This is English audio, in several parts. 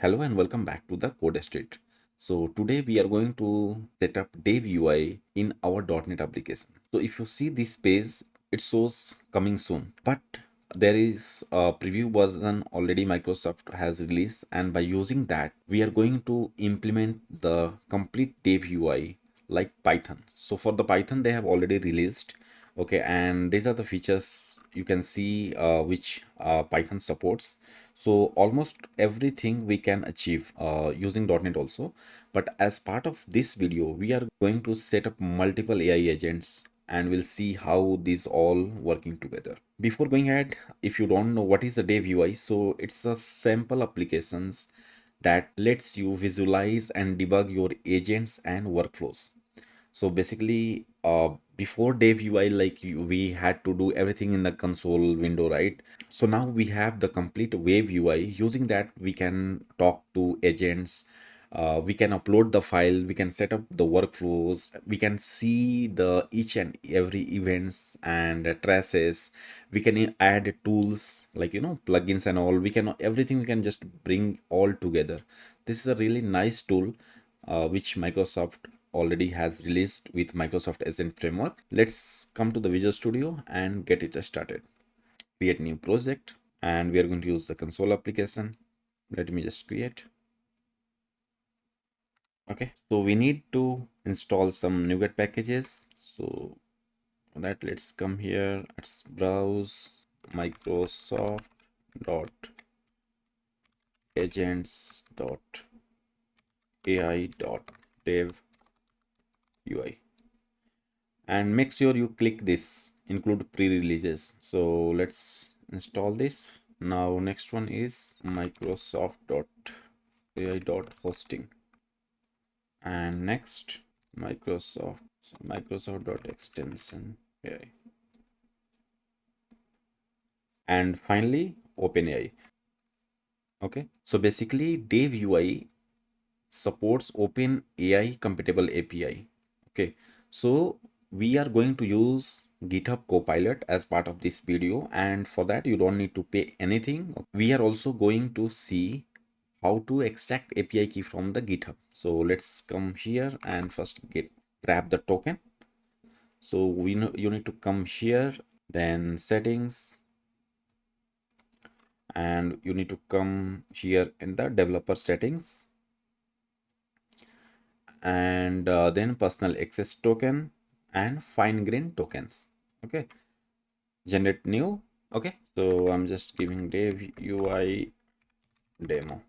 Hello and welcome back to the CodeStreet. So today we are going to set up DevUI in our .NET application. So if you see this page, it shows coming soon, but there is a preview version already Microsoft has released, and by using that, we are going to implement the complete DevUI like Python. So for the Python, they have already released. Okay, and these are the features you can see which Python supports. So almost everything we can achieve using .NET also. But as part of this video, we are going to set up multiple AI agents and we'll see how these all working together. Before going ahead, if you don't know what is a Dev UI, so it's a sample applications that lets you visualize and debug your agents and workflows. So basically, before Dev UI, we had to do everything in the console window, right? So now we have the complete web UI. Using that, we can talk to agents. We can upload the file. We can set up the workflows. We can see the each and every events and traces. We can add tools like plugins and all. We can everything. We can just bring all together. This is a really nice tool which Microsoft already has released with Microsoft Agent Framework. Let's come to the Visual Studio and get it started. Create new project, and we are going to use the console application. Let me just create. Okay, so we need to install some NuGet packages. So for that, let's come here. Let's browse Microsoft dot agents dot AI dot dev UI, and make sure you click this include pre-releases. So let's install this. Now next one is Microsoft dot AI dot hosting, and next Microsoft dot extension AI, and finally OpenAI. Okay, so basically DevUI supports OpenAI compatible API. Okay, so we are going to use GitHub Copilot as part of this video, and for that you don't need to pay anything. We are also going to see how to extract API key from the GitHub. So let's come here and first grab the token. So we know you need to come here, then settings, and you need to come here in the developer settings, and then personal access token and fine grained tokens. Okay, generate new. Okay, so I'm just giving dev UI demo,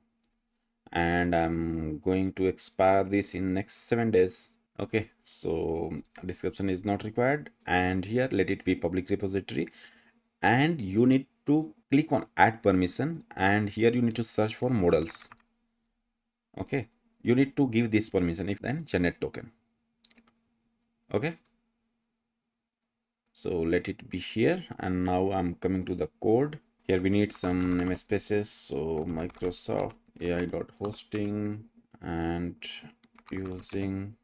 and I'm going to expire this in next 7 days. Okay, so description is not required, and here let it be public repository, and you need to click on add permission, and here you need to search for models. Okay, you need to give this permission, if then generate token. Okay, so let it be here, and now I'm coming to the code. Here we need some namespaces, so Microsoft AI dot hosting, and using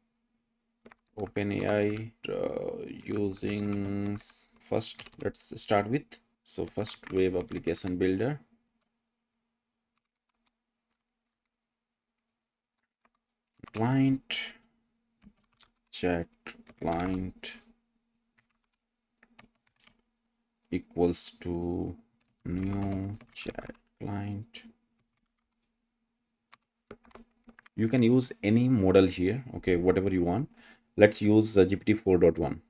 OpenAI, using first, let's start with, so first web application builder, client, chat client equals to new chat client. You can use any model here, okay, whatever you want. Let's use GPT 4.1.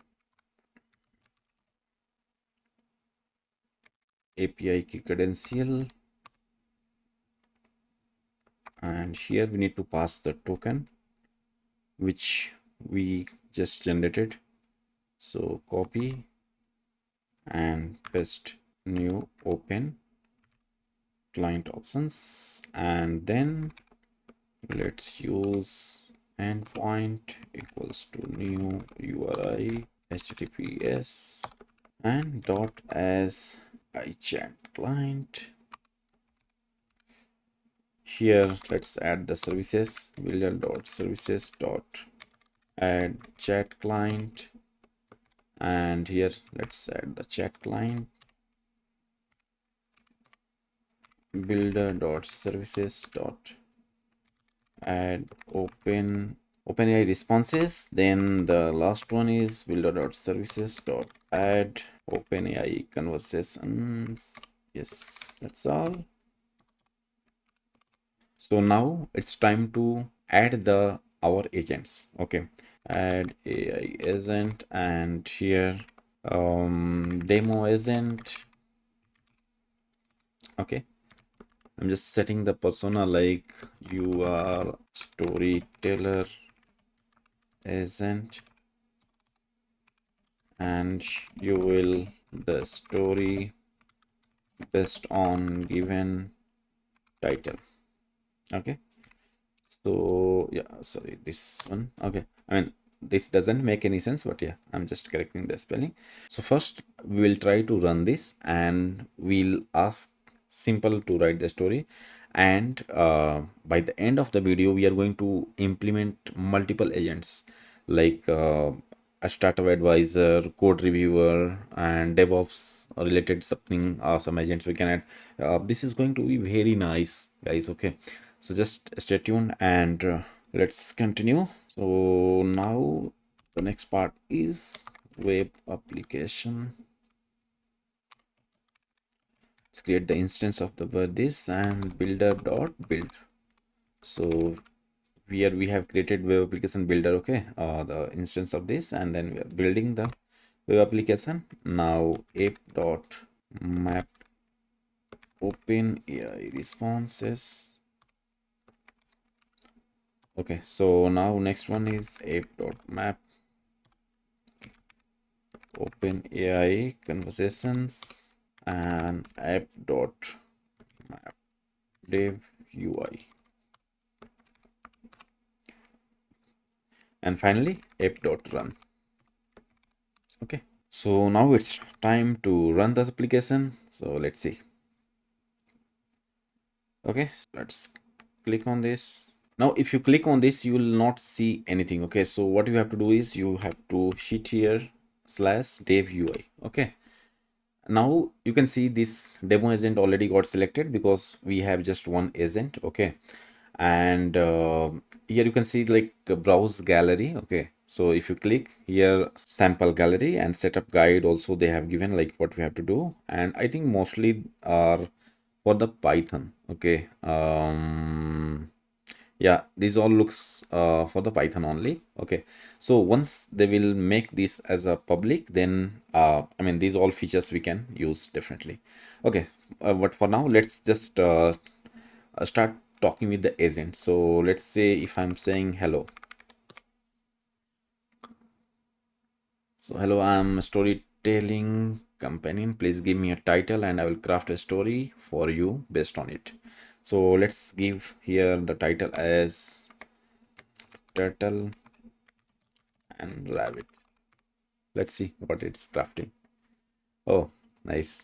API key credential, and here we need to pass the token which we just generated. So copy and paste new open client options, and then let's use endpoint equals to new URI HTTPS and dot as iChat client. Here let's add the services, builder dot services dot add chat client, and here let's add the chat client, builder dot services dot add OpenAI responses. Then the last one is builder.services.add OpenAI conversations. Yes, that's all. So now it's time to add the our agents. Okay, add AI agent, and here demo agent. Okay, I'm just setting the persona like you are storyteller agent, and you will the story based on given title. Okay, so yeah, sorry, this one. Okay, I mean this doesn't make any sense, but yeah, I'm just correcting the spelling. So first we will try to run this, and we'll ask simple to write the story, and by the end of the video we are going to implement multiple agents like a startup advisor, code reviewer, and DevOps related something, some agents we can add. This is going to be very nice, guys. Okay, so just stay tuned, and let's continue. So now the next part is web application. Let's create the instance of the this and builder.build. So here we have created web application builder. Okay, the instance of this, and then we are building the web application. Now app.map open AI responses. Okay, so now next one is app.map open AI conversations and app.map DevUI, and finally app.run. Okay, so now it's time to run this application. So let's see. Okay, let's click on this. Now if you click on this you will not see anything. Okay, so what you have to do is you have to hit here /devui. Okay, now you can see this demo agent already got selected because we have just one agent. Okay, and here you can see like browse gallery. Okay, so if you click here sample gallery and setup guide also they have given like what we have to do, and I think mostly are for the Python. Okay, yeah, this all looks for the Python only. Okay, so once they will make this as a public, then I mean these all features we can use definitely. Okay, but for now let's just start talking with the agent. So let's say if I'm saying hello. So hello, I'm a storytelling companion. Please give me a title and I will craft a story for you based on it. So let's give here the title as turtle and rabbit. Let's see what it's crafting. Oh, nice.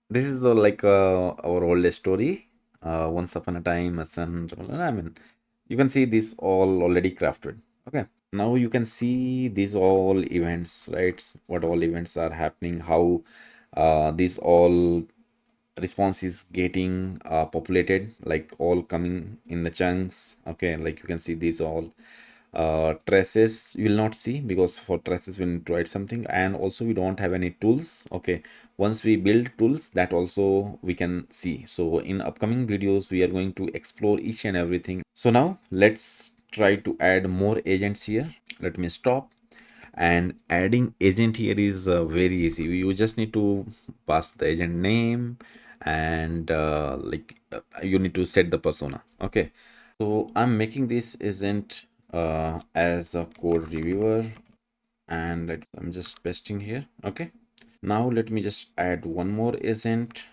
This is like our old story. Once upon a time, a son. I mean, you can see this all already crafted. Okay. Now you can see these all events, right? What all events are happening, how these all response is getting populated, like all coming in the chunks. Okay, like you can see these all traces you will not see because for traces we need to write something, and also we don't have any tools. Okay, once we build tools that also we can see. So in upcoming videos we are going to explore each and everything. So now let's try to add more agents here. Let me stop, and adding agent here is very easy. You just need to pass the agent name, and you need to set the persona. Okay, so I'm making this agent as a code reviewer, and I'm just pasting here. Okay, now let me just add one more agent.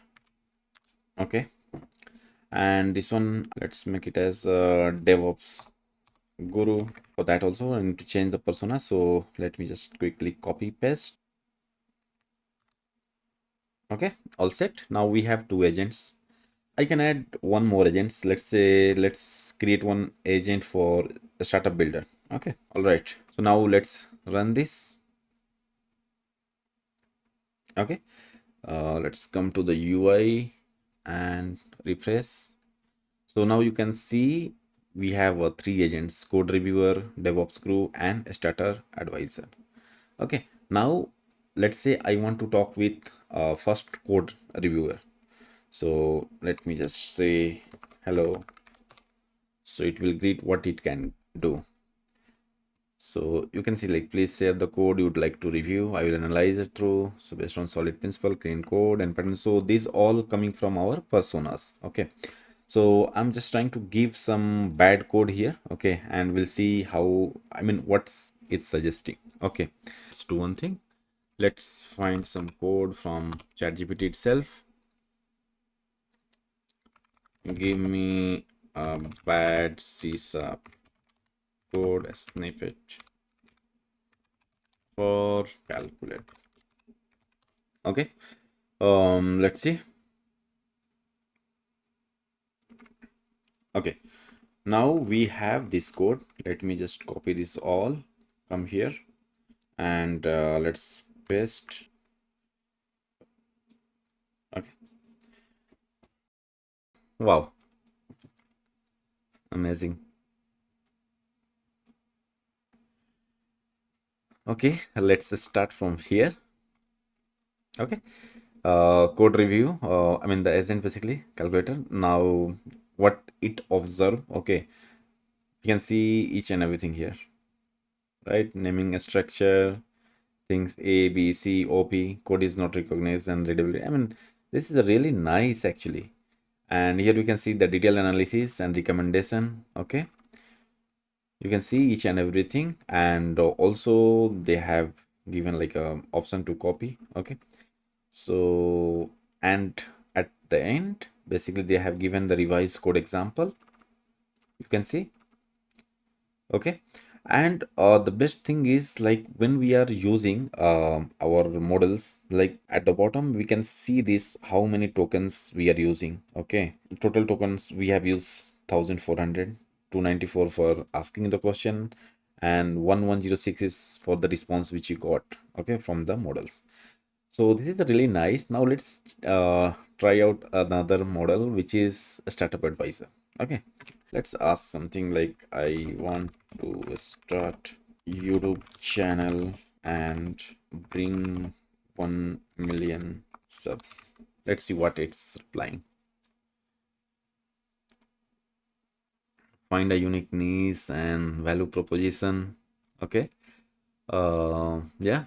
Okay, and this one let's make it as DevOps guru. For that also I need to change the persona, so let me just quickly copy paste. Okay, all set. Now we have two agents. I can add one more agents. Let's say let's create one agent for the startup builder. Okay, all right. So now let's run this. Okay, Let's come to the UI and refresh. So now you can see we have three agents: code reviewer, DevOps crew, and starter advisor. Okay, now let's say I want to talk with first code reviewer. So let me just say hello. So it will greet what it can do. So you can see, like, please share the code you would like to review. I will analyze it through. So based on solid principle, clean code and pattern. So these all coming from our personas. Okay. So I'm just trying to give some bad code here. Okay. And we'll see how, I mean, what's it suggesting. Okay. Let's do one thing. Let's find some code from ChatGPT itself. Give me a bad C# code snippet for calculate. Okay. Let's see. Okay, now we have this code. Let me just copy this all, come here, and let's paste. Okay, wow, amazing. Okay, let's start from here. Okay, code review. I mean the agent basically calculator. Now what it observe? Okay, you can see each and everything here, right? Naming a structure, things A, B, C, O, P, code is not recognized and readability. I mean, this is a really nice actually. And here we can see the detailed analysis and recommendation. Okay, you can see each and everything, and also they have given like a option to copy. Okay, so and at the end basically they have given the revised code example, you can see. Okay, and the best thing is, like, when we are using our models, like at the bottom we can see this how many tokens we are using. Okay, total tokens we have used 1400, 294 for asking the question, and 1106 is for the response which you got, okay, from the models. So this is really nice. Now let's try out another model, which is a startup advisor. Okay, let's ask something like, I want to start YouTube channel and bring 1 million subs. Let's see what it's replying. Find a unique niche and value proposition. Okay. Yeah,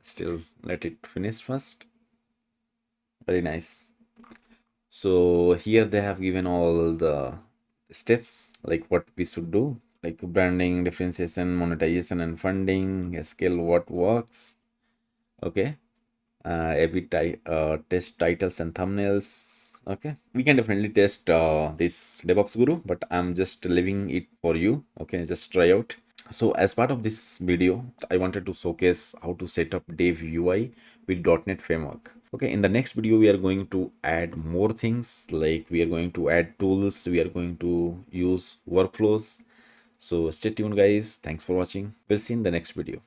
still let it finish first. Very nice. So here they have given all the steps, like what we should do, like branding, differentiation, monetization, and funding, scale what works. Okay, test titles and thumbnails. Okay, we can definitely test this DevOps Guru, but I'm just leaving it for you. Okay, just try out. So as part of this video, I wanted to showcase how to set up DevUI with .NET framework. Okay, in the next video, we are going to add more things, like we are going to add tools, we are going to use workflows. So stay tuned guys. Thanks for watching. We'll see you in the next video.